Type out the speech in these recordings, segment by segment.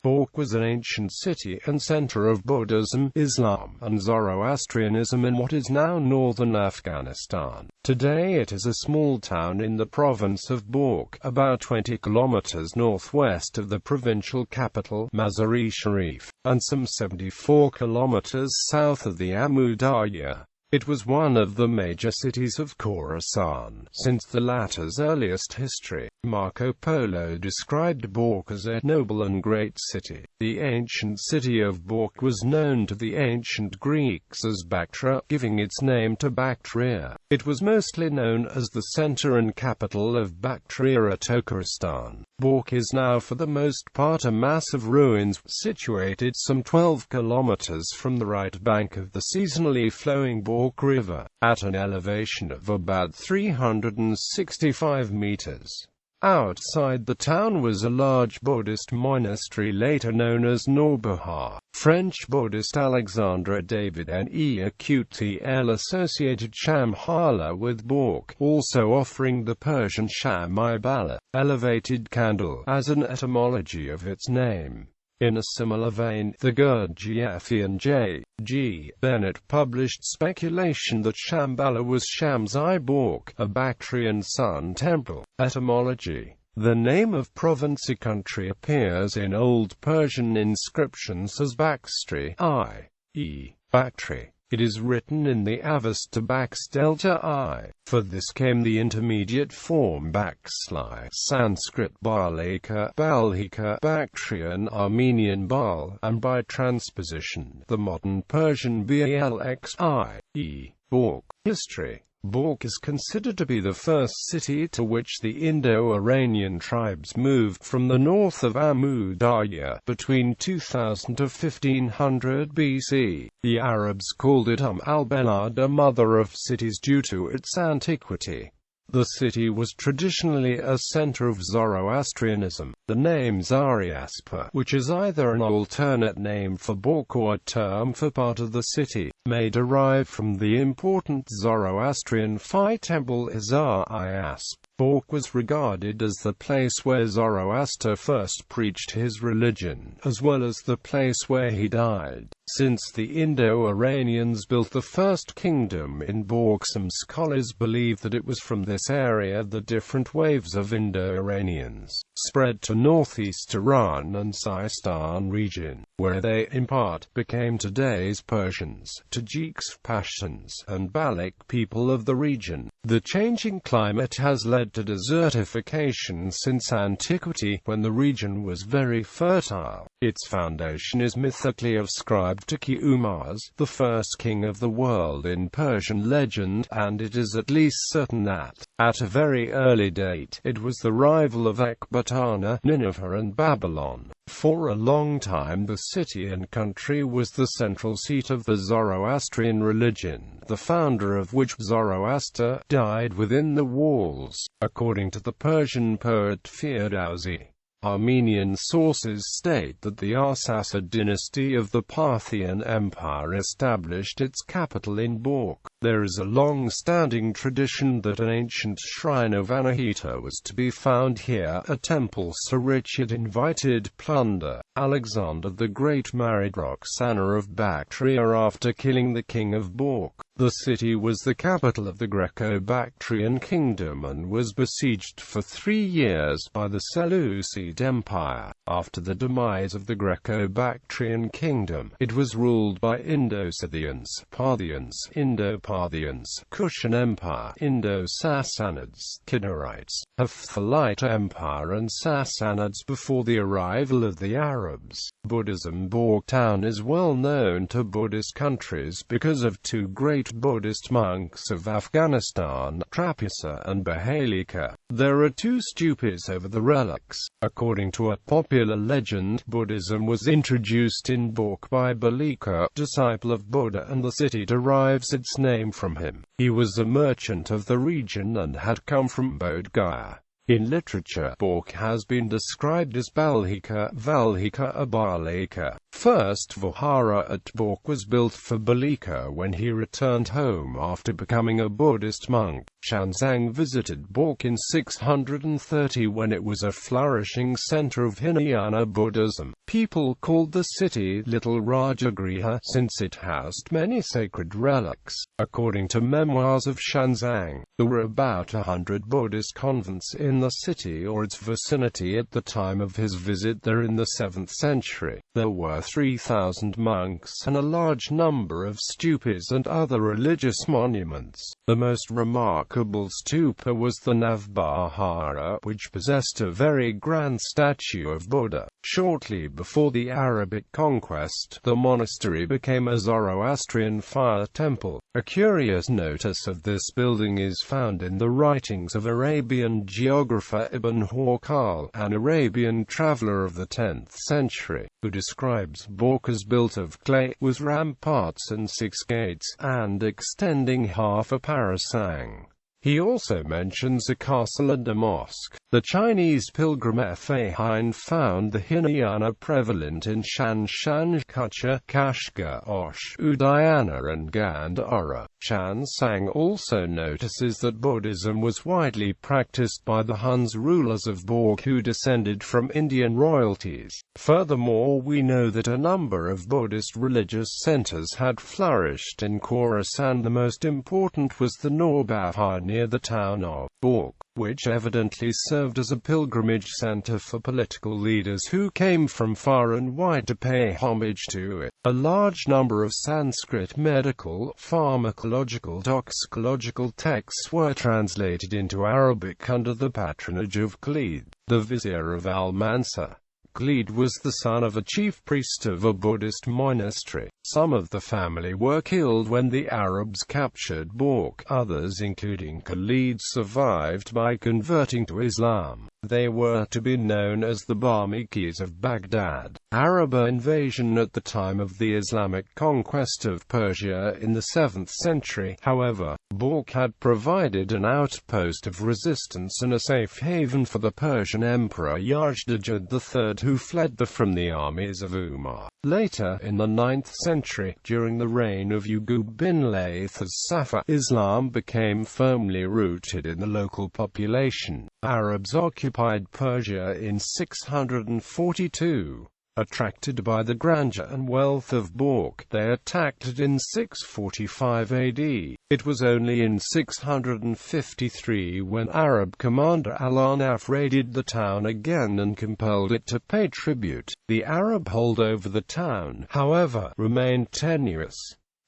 Balkh was an ancient city and center of Buddhism, Islam, and Zoroastrianism in what is now northern Afghanistan. Today it is a small town in the province of Balkh, about 20 kilometers northwest of the provincial capital, Mazar-e Sharif, and some 74 kilometers south of the Amu Darya. It was one of the major cities of Khorasan. Since the latter's earliest history, Marco Polo described Balkh as a noble and great city. The ancient city of Balkh was known to the ancient Greeks as Bactria, giving its name to Bactria. It was mostly known as the center and capital of Bactria-Tokaristan. Balkh is now for the most part a mass of ruins, situated some 12 kilometers from the right bank of the seasonally flowing Balkh River, at an elevation of about 365 meters. Outside the town was a large Buddhist monastery later known as Norbuha. French Buddhist Alexandre David Neqtl associated Shambhala with Balkh, also offering the Persian Sham-i-Bala, elevated candle, as an etymology of its name. In a similar vein, the Gurdjieffian J.G. Bennett published speculation that Shambhala was Shams-i-Balkh, a Bactrian sun temple. Etymology. The name of province country appears in Old Persian inscriptions as Bakstri, i.e., Bactri. It is written in the Avesta Bax delta I. For this came the intermediate form Baxli, Sanskrit Balika, Balhika, Bactrian, Armenian Bal, and by transposition, the modern Persian Blx, i.e., Balkh. History. Balkh is considered to be the first city to which the Indo-Iranian tribes moved from the north of Amu Darya, between 2000 to 1500 BC. The Arabs called it al-Belad, a mother of cities, due to its antiquity. The city was traditionally a center of Zoroastrianism. The name Zaryaspa, which is either an alternate name for Balkh or a term for part of the city, may derive from the important Zoroastrian Phi temple Zar-i-Asp. Balkh was regarded as the place where Zoroaster first preached his religion, as well as the place where he died. Since the Indo-Iranians built the first kingdom in Balkh, some scholars believe that it was from this area that different waves of Indo-Iranians spread to northeast Iran and Sistan region, where they, in part, became today's Persians, Tajiks, Pashtuns, and Balkh people of the region. The changing climate has led to desertification since antiquity, when the region was very fertile. Its foundation is mythically ascribed to Ki-Umaz, the first king of the world in Persian legend, and it is at least certain that, at a very early date, it was the rival of Ecbatana, Nineveh and Babylon. For a long time the city and country was the central seat of the Zoroastrian religion, the founder of which, Zoroaster, died within the walls, according to the Persian poet Firdausi. Armenian sources state that the Arsacid dynasty of the Parthian Empire established its capital in Balkh. There is a long-standing tradition that an ancient shrine of Anahita was to be found here, a temple so rich it invited plunder. Alexander the Great married Roxana of Bactria after killing the king of Balkh. The city was the capital of the Greco-Bactrian kingdom and was besieged for 3 years by the Seleucid Empire. After the demise of the Greco-Bactrian kingdom, it was ruled by Indo-Scythians, Parthians, Indo-Parthians, Kushan Empire, Indo-Sassanids, Kidarites, Hephthalite Empire and Sassanids before the arrival of the Arabs. Buddhism. Balkh town is well known to Buddhist countries because of two great Buddhist monks of Afghanistan, Trapisa and Bahalika. There are two stupas over the relics. According to a popular legend, Buddhism was introduced in Balkh by Bahalika, disciple of Buddha, and the city derives its name from him. He was a merchant of the region and had come from Bodh Gaya. In literature, Balkh has been described as Balkh, Valkh, or Balkh. First Vihara at Balkh was built for Balkh when he returned home after becoming a Buddhist monk. Xuanzang visited Balkh in 630 when it was a flourishing center of Hinayana Buddhism. People called the city Little Rajagriha since it housed many sacred relics. According to memoirs of Xuanzang, there were about 100 Buddhist convents in the city or its vicinity at the time of his visit there in the 7th century. There were 3,000 monks and a large number of stupas and other religious monuments. The most remarkable stupa was the Navbahara, which possessed a very grand statue of Buddha. Shortly before the Arabic conquest, the monastery became a Zoroastrian fire temple. A curious notice of this building is found in the writings of Arabian geographer Ibn Hawqal, an Arabian traveler of the 10th century, who describes Balkh as built of clay, with ramparts and 6 gates, and extending half a parasang. He also mentions a castle and a mosque. The Chinese pilgrim Fa Hein found the Hinayana prevalent in Shanshan, Kutcha, Kashgar, Osh, Udayana and Gandhara. Xuanzang also notices that Buddhism was widely practiced by the Huns, rulers of Balkh who descended from Indian royalties. Furthermore, we know that a number of Buddhist religious centers had flourished in Khorasan. The most important was the Norbahar near the town of Balkh, which evidently served as a pilgrimage center for political leaders who came from far and wide to pay homage to it. A large number of Sanskrit medical, pharmacological, toxicological texts were translated into Arabic under the patronage of Khalid, the vizier of Al-Mansur. Khalid was the son of a chief priest of a Buddhist monastery. Some of the family were killed when the Arabs captured Balkh. Others, including Khalid, survived by converting to Islam. They were to be known as the Barmakis of Baghdad. Arab invasion at the time of the Islamic conquest of Persia in the 7th century, however, Balkh had provided an outpost of resistance and a safe haven for the Persian Emperor Yazdijad III, who fled from the armies of Umar. Later, in the 9th century, during the reign of Yaqub bin Layth as Safa, Islam became firmly rooted in the local population. Arabs occupied Persia in 642. Attracted by the grandeur and wealth of Balkh, they attacked it in 645 AD. It was only in 653 when Arab commander Al-Arnaf raided the town again and compelled it to pay tribute. The Arab hold over the town, however, remained tenuous.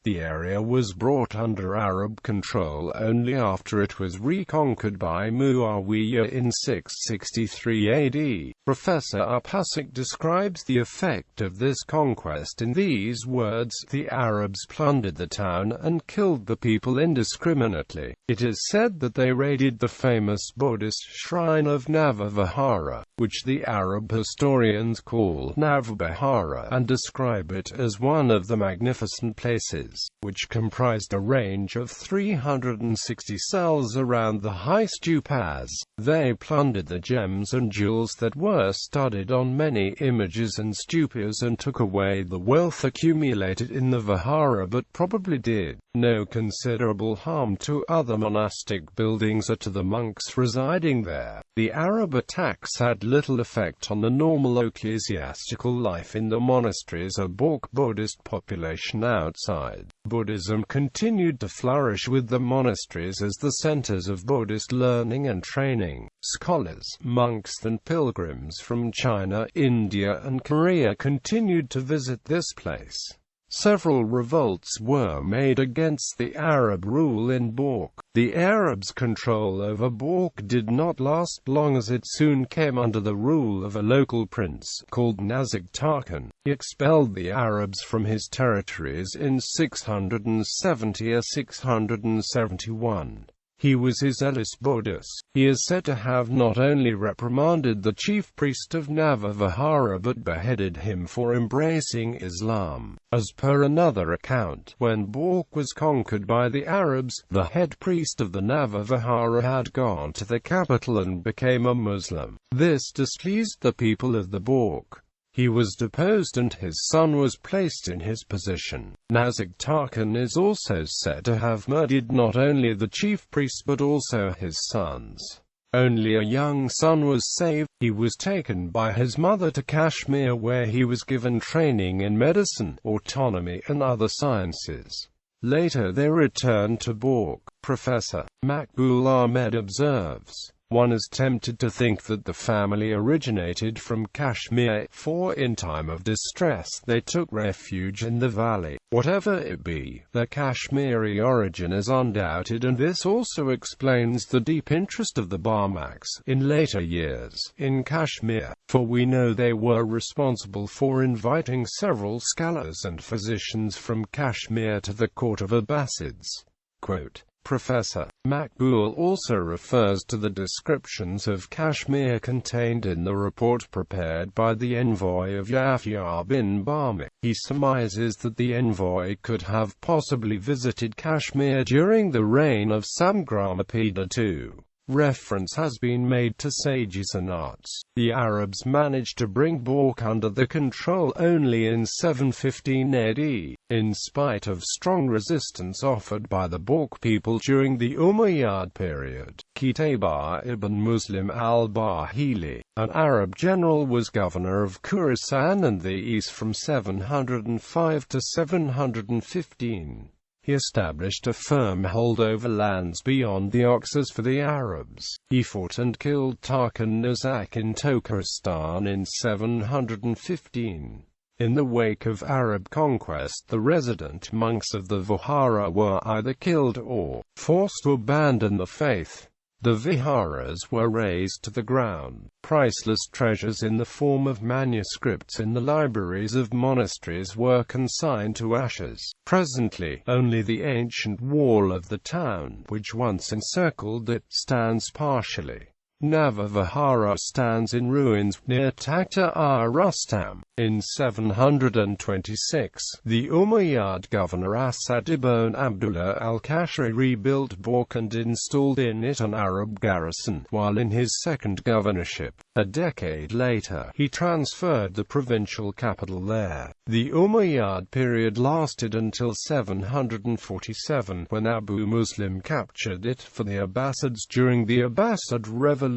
The area was brought under Arab control only after it was reconquered by Muawiyah in 663 AD. Professor Upasik describes the effect of this conquest in these words: "The Arabs plundered the town and killed the people indiscriminately. It is said that they raided the famous Buddhist shrine of Navbahara, which the Arab historians call Navbahara and describe it as one of the magnificent places, which comprised a range of 360 cells around the high stupas. They plundered the gems and jewels that were studded on many images and stupas and took away the wealth accumulated in the vihara, but probably did no considerable harm to other monastic buildings or to the monks residing there. The Arab attacks had little effect on the normal ecclesiastical life in the monasteries of Balkh Buddhist population outside. Buddhism continued to flourish with the monasteries as the centers of Buddhist learning and training. Scholars, monks and pilgrims from China, India and Korea continued to visit this place. Several revolts were made against the Arab rule in Balkh. The Arabs' control over Balkh did not last long, as it soon came under the rule of a local prince called Nazig Tarkhan. He expelled the Arabs from his territories in 670 or 671. He was his zealous Buddhist. He is said to have not only reprimanded the chief priest of Navavihara but beheaded him for embracing Islam. As per another account, when Balkh was conquered by the Arabs, the head priest of the Navavihara had gone to the capital and became a Muslim. This displeased the people of the Balkh. He was deposed and his son was placed in his position. Nazig Tarkhan is also said to have murdered not only the chief priest but also his sons. Only a young son was saved. He was taken by his mother to Kashmir where he was given training in medicine, autonomy and other sciences. Later they returned to Balkh. Professor Maqbul Ahmed observes, "One is tempted to think that the family originated from Kashmir, for in time of distress they took refuge in the valley. Whatever it be, their Kashmiri origin is undoubted, and this also explains the deep interest of the Barmaks, in later years, in Kashmir, for we know they were responsible for inviting several scholars and physicians from Kashmir to the court of Abbasids." Quote, Professor Maqbul also refers to the descriptions of Kashmir contained in the report prepared by the envoy of Yahya bin Barmik. He surmises that the envoy could have possibly visited Kashmir during the reign of Samgramapada II. Reference has been made to sages and arts. The Arabs managed to bring Balkh under their control only in 715 AD, in spite of strong resistance offered by the Balkh people during the Umayyad period. Qutayba ibn Muslim al-Bahili, an Arab general, was governor of Khorasan and the East from 705 to 715. He established a firm hold over lands beyond the Oxus for the Arabs. He fought and killed Tarkhan Nizak in Tokharistan in 715. In the wake of Arab conquest, the resident monks of the Vihara were either killed or forced to abandon the faith. The viharas were razed to the ground. Priceless treasures in the form of manuscripts in the libraries of monasteries were consigned to ashes. Presently, only the ancient wall of the town, which once encircled it, stands partially. Navavihara stands in ruins near Takhta-ur-Rustam. In 726, the Umayyad governor Asad ibn Abdullah al-Kashri rebuilt Balkh and installed in it an Arab garrison, while in his second governorship, a decade later, he transferred the provincial capital there. The Umayyad period lasted until 747, when Abu Muslim captured it for the Abbasids during the Abbasid Revolution.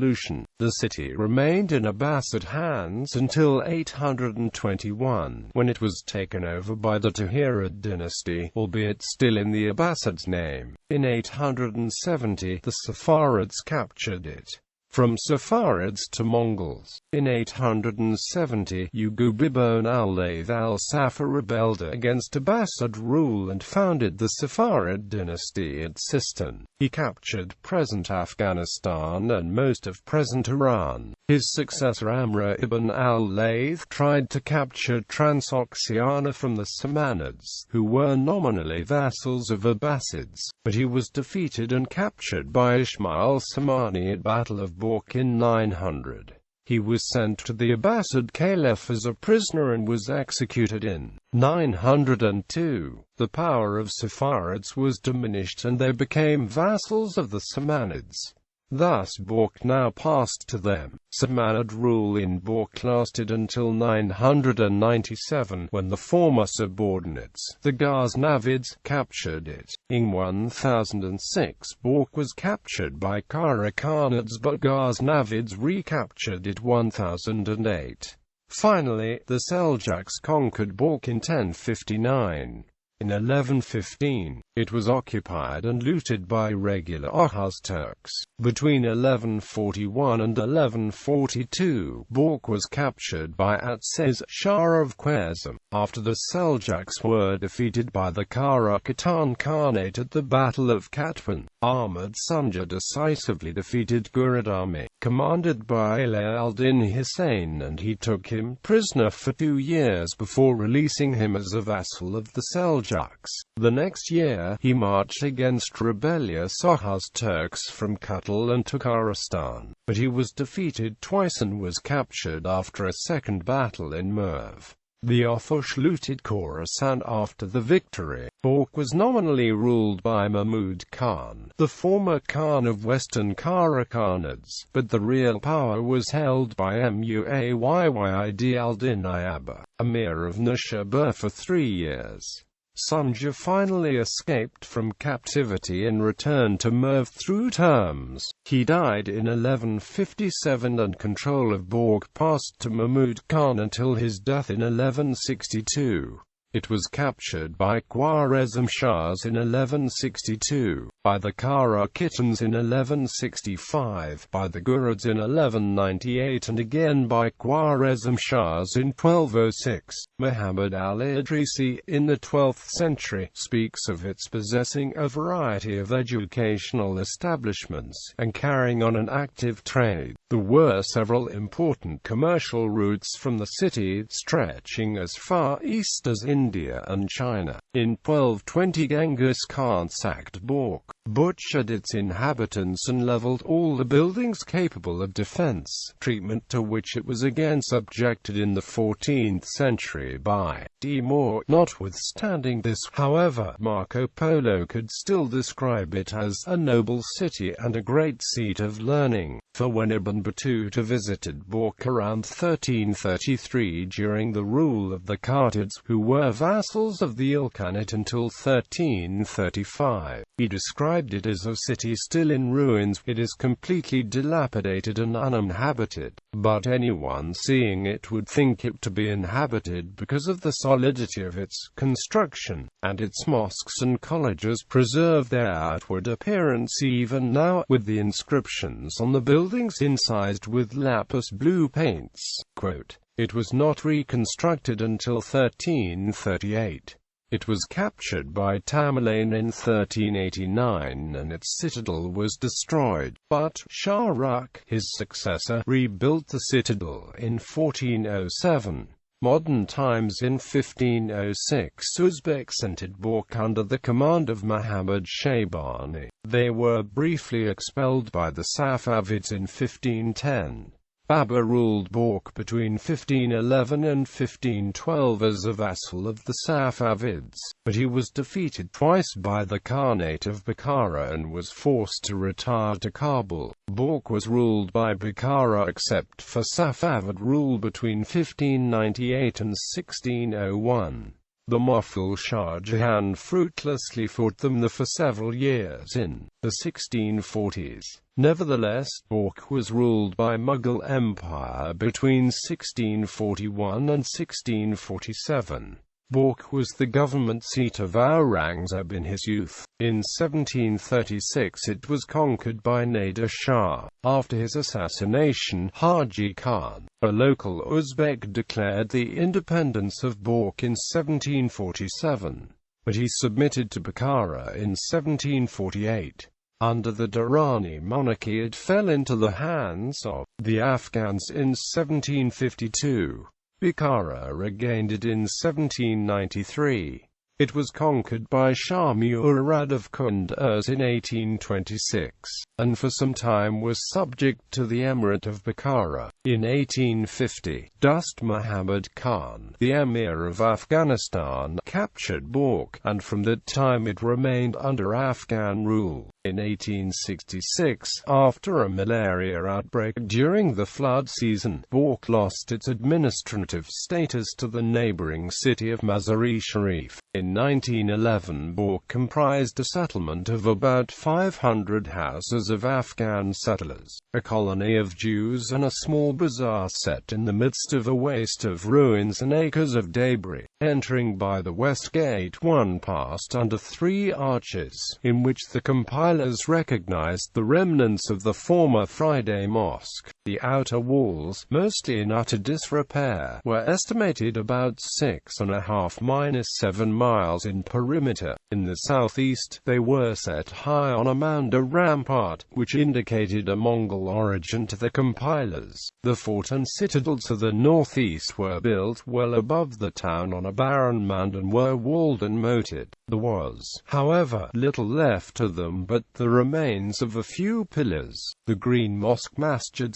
The city remained in Abbasid hands until 821, when it was taken over by the Tahirid dynasty, albeit still in the Abbasids' name. In 870, the Saffarids captured it. From Saffarids to Mongols. In 870, Yugub ibn al-Layth al-Safar rebelled against Abbasid rule and founded the Safarid dynasty at Sistan. He captured present Afghanistan and most of present Iran. His successor Amr ibn al-Layth tried to capture Transoxiana from the Samanids, who were nominally vassals of Abbasids, but he was defeated and captured by Ismail Samani at Battle of Balkh in 900. He was sent to the Abbasid Caliph as a prisoner and was executed in 902. The power of Saffarids was diminished and they became vassals of the Samanids. Thus Balkh now passed to them. Samanid rule in Balkh lasted until 997, when the former subordinates, the Ghaznavids, captured it. In 1006, Balkh was captured by Karakhanids, but Ghaznavids recaptured it 1008. Finally, the Seljuks conquered Balkh in 1059. In 1115, it was occupied and looted by regular Oghuz Turks. Between 1141 and 1142, Balkh was captured by Atsiz, Shah of Khwarezm. After the Seljuks were defeated by the Kara Khitan Khanate at the Battle of Katwan, Ahmad Sunja decisively defeated Ghurad army, commanded by Ali al-Din Hussein, and he took him prisoner for 2 years before releasing him as a vassal of the Seljuks. Seljuks. The next year, he marched against rebellious Oghuz Turks from Kutal and to Khorasan, but he was defeated twice and was captured after a second battle in Merv. The Oghuz looted Khorasan after the victory. Balkh was nominally ruled by Mahmud Khan, the former Khan of Western Kharakhanads, but the real power was held by Muayyid al-Din Ayaba, Emir of Nishabur, for 3 years. Sunja finally escaped from captivity and returned to Merv through terms. He died in 1157 and control of Balkh passed to Mahmud Khan until his death in 1162. It was captured by Khwarezm Shahs in 1162, by the Kara Khitans in 1165, by the Ghurids in 1198 and again by Khwarezm Shahs in 1206. Muhammad al-Idrisi, in the 12th century, speaks of its possessing a variety of educational establishments, and carrying on an active trade. There were several important commercial routes from the city, stretching as far east as India and China. In 1220 Genghis Khan sacked Balkh, butchered its inhabitants and leveled all the buildings capable of defense, treatment to which it was again subjected in the 14th century by Timur. Notwithstanding this, however, Marco Polo could still describe it as a noble city and a great seat of learning, for when Ibn Battuta visited Balkh around 1333 during the rule of the Kartids, who were vassals of the Ilkhanate until 1335, he described it as a city still in ruins. It is completely dilapidated and uninhabited, but anyone seeing it would think it to be inhabited because of the solidity of its construction, and its mosques and colleges preserve their outward appearance even now, with the inscriptions on the buildings incised with lapis blue paints. Quote, "It was not reconstructed until 1338. It was captured by Tamerlane in 1389 and its citadel was destroyed, but Shah Rukh, his successor, rebuilt the citadel in 1407. Modern times in 1506 Uzbeks entered Balkh under the command of Muhammad Shaybani. They were briefly expelled by the Safavids in 1510. Babur ruled Balkh between 1511 and 1512 as a vassal of the Safavids, but he was defeated twice by the Khanate of Bukhara and was forced to retire to Kabul. Balkh was ruled by Bukhara except for Safavid rule between 1598 and 1601. The Mughal Shah Jahan fruitlessly fought them for several years in the 1640s. Nevertheless, Balkh was ruled by Mughal Empire between 1641 and 1647. Balkh was the government seat of Aurangzeb in his youth. In 1736 it was conquered by Nader Shah. After his assassination, Haji Khan, a local Uzbek, declared the independence of Balkh in 1747, but he submitted to Bukhara in 1748. Under the Durrani monarchy it fell into the hands of the Afghans in 1752. Bukhara regained it in 1793. It was conquered by Shah Murad of Kunduz in 1826, and for some time was subject to the Emirate of Bukhara. In 1850, Dost Muhammad Khan, the Emir of Afghanistan, captured Balkh, and from that time it remained under Afghan rule. In 1866, after a malaria outbreak during the flood season, Balkh lost its administrative status to the neighboring city of Mazar-e Sharif. In 1911, Balkh comprised a settlement of about 500 houses of Afghan settlers, a colony of Jews and a small bazaar set in the midst of a waste of ruins and acres of debris. Entering by the west gate, one passed under 3 arches, in which the compilers recognized the remnants of the former Friday Mosque. The outer walls, mostly in utter disrepair, were estimated about 6.5–7 miles in perimeter. In the southeast, they were set high on a mound, a rampart, which indicated a Mongol origin to the compilers. The fort and citadel to the northeast were built well above the town on a barren mound and were walled and moated. There was, however, little left of them but the remains of a few pillars. The green mosque Masjid,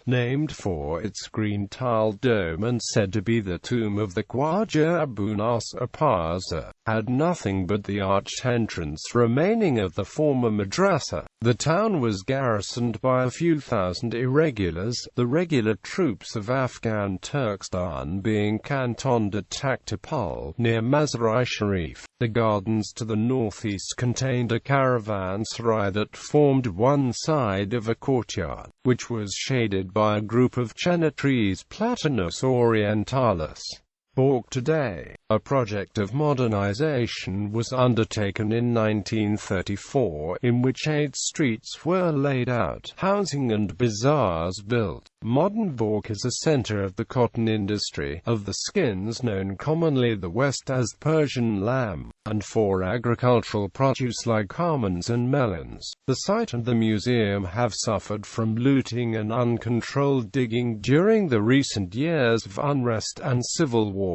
named for its green tiled dome and said to be the tomb of the Khwaja Abu Nasr, had nothing but the arched entrance remaining of the former madrasa. The town was garrisoned by a few thousand irregulars, the regular troops of Afghan Turkestan being cantoned at Taktapul, near Mazar-e Sharif. The gardens to the northeast contained a caravanserai that formed one side of a courtyard, which was shaded by a group of chenna trees, Platanus orientalis. Balkh today. A project of modernization was undertaken in 1934, in which 8 streets were laid out, housing and bazaars built. Modern Balkh is a center of the cotton industry, of the skins known commonly the West as Persian lamb, and for agricultural produce like almonds and melons. The site and the museum have suffered from looting and uncontrolled digging during the recent years of unrest and civil war.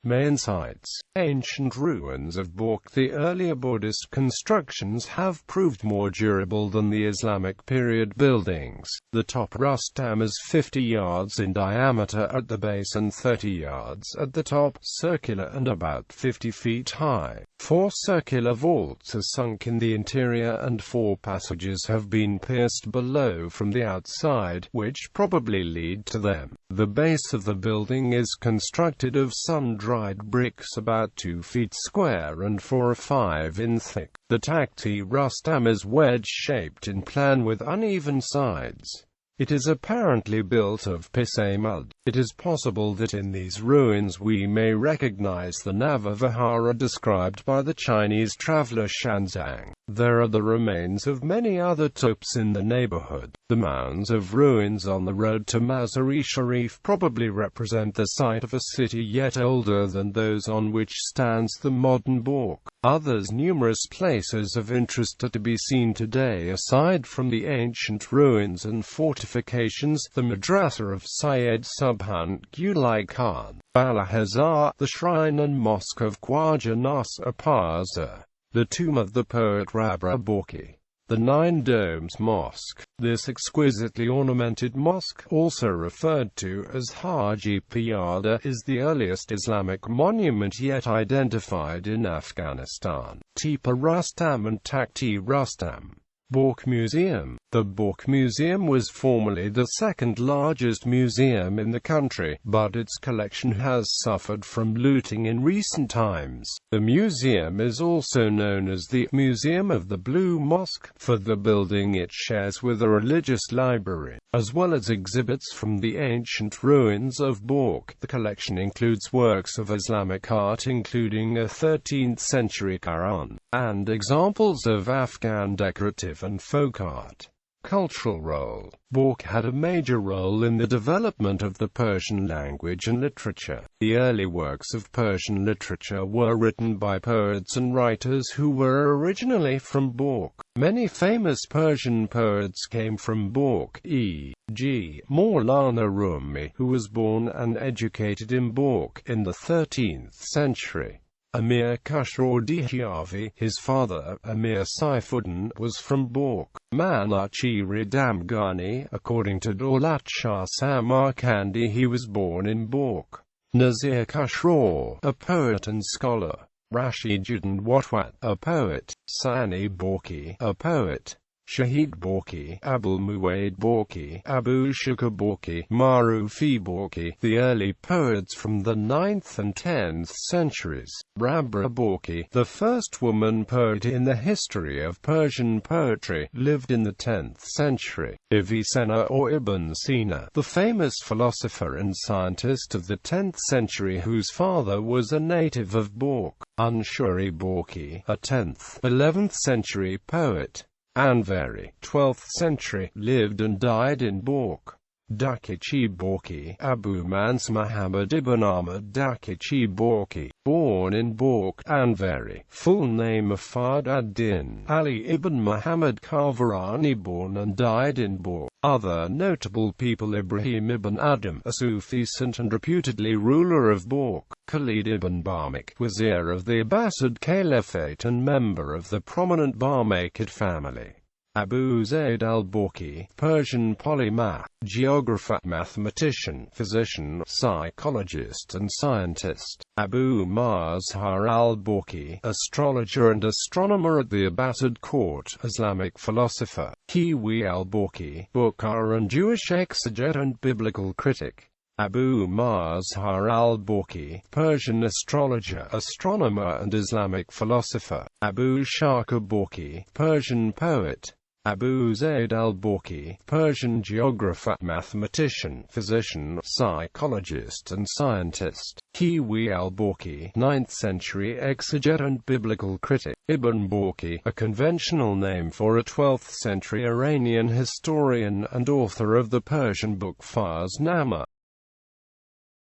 Main sites. Ancient ruins of Balkh. The earlier Buddhist constructions have proved more durable than the Islamic period buildings. The top Rustam is 50 yards in diameter at the base and 30 yards at the top, circular and about 50 feet high. 4 circular vaults are sunk in the interior and 4 passages have been pierced below from the outside, which probably lead to them. The base of the building is constructed of sun-dried bricks about 2 feet square and 4 or 5 in thick. The Takti Rustam is wedge-shaped in plan with uneven sides. It is apparently built of pissay mud. It is possible that in these ruins we may recognize the Navavihara described by the Chinese traveler Xuanzang. There are the remains of many other topes in the neighborhood. The mounds of ruins on the road to Mazar-e Sharif probably represent the site of a city yet older than those on which stands the modern Balkh. Others numerous places of interest are to be seen today aside from the ancient ruins and fortifications: the madrasa of Syed Subhan Gulai Khan, Balahazar, the shrine and mosque of Khwaja Nasr, the tomb of the poet Rabra Balkhi, the Nine Domes Mosque. This exquisitely ornamented mosque, also referred to as Haji Piyada, is the earliest Islamic monument yet identified in Afghanistan. Tepa Rustam and Takti Rustam. Balkh Museum. The Balkh Museum was formerly the second largest museum in the country, but its collection has suffered from looting in recent times. The museum is also known as the Museum of the Blue Mosque, for the building it shares with a religious library, as well as exhibits from the ancient ruins of Balkh. The collection includes works of Islamic art including a 13th-century Quran, and examples of Afghan decorative and folk art. Cultural role. Balkh had a major role in the development of the Persian language and literature. The early works of Persian literature were written by poets and writers who were originally from Balkh. Many famous Persian poets came from Balkh, e.g., Maulana Rumi, who was born and educated in Balkh in the 13th century. Amir Khusro Dehlevi, his father, Amir Saifuddin, was from Balkh. Manachi Damghani, according to Daulat Shah Samarkandi, he was born in Balkh. Nazir Khusro, a poet and scholar. Rashiduddin Watwat, a poet. Sani Balkhi, a poet. Shahid Balkhi, Abul Muwaid Balkhi, Abu Shukr Balkhi, Marufi Balkhi, the early poets from the 9th and 10th centuries. Rabra Balkhi, the first woman poet in the history of Persian poetry, lived in the 10th century. Avicenna or Ibn Sina, the famous philosopher and scientist of the 10th century whose father was a native of Balkh. Anshuri Balkhi, a 10th, 11th century poet. Anvari, 12th century, lived and died in Balkh. Daqiqi Balkhi, Abu Mansur Muhammad ibn Ahmad Daqiqi Balkhi, born in Balkh, Anvari, full name of Fard ad-Din Ali ibn Muhammad Khavarani, born and died in Balkh. Other notable people: Ibrahim ibn Adam, a Sufi saint and reputedly ruler of Balkh; Khalid ibn Barmak, wazir of the Abbasid Caliphate and member of the prominent Barmakid family; Abu Zayd al-Balkhi, Persian polymath, geographer, mathematician, physician, psychologist and scientist; Abu Mazar al-Balkhi, astrologer and astronomer at the Abbasid court; Islamic philosopher; Kiwi al-Balkhi, booker and Jewish exegete and biblical critic; Abu Mazar al-Balkhi, Persian astrologer, astronomer and Islamic philosopher; Abu Shaka Balkhi, Persian poet; Abu Zayd al-Balkhi, Persian geographer, mathematician, physician, psychologist and scientist; Kiwi al-Balkhi, 9th century exegete and biblical critic; Ibn Balkhi, a conventional name for a 12th century Iranian historian and author of the Persian book Fars Nama.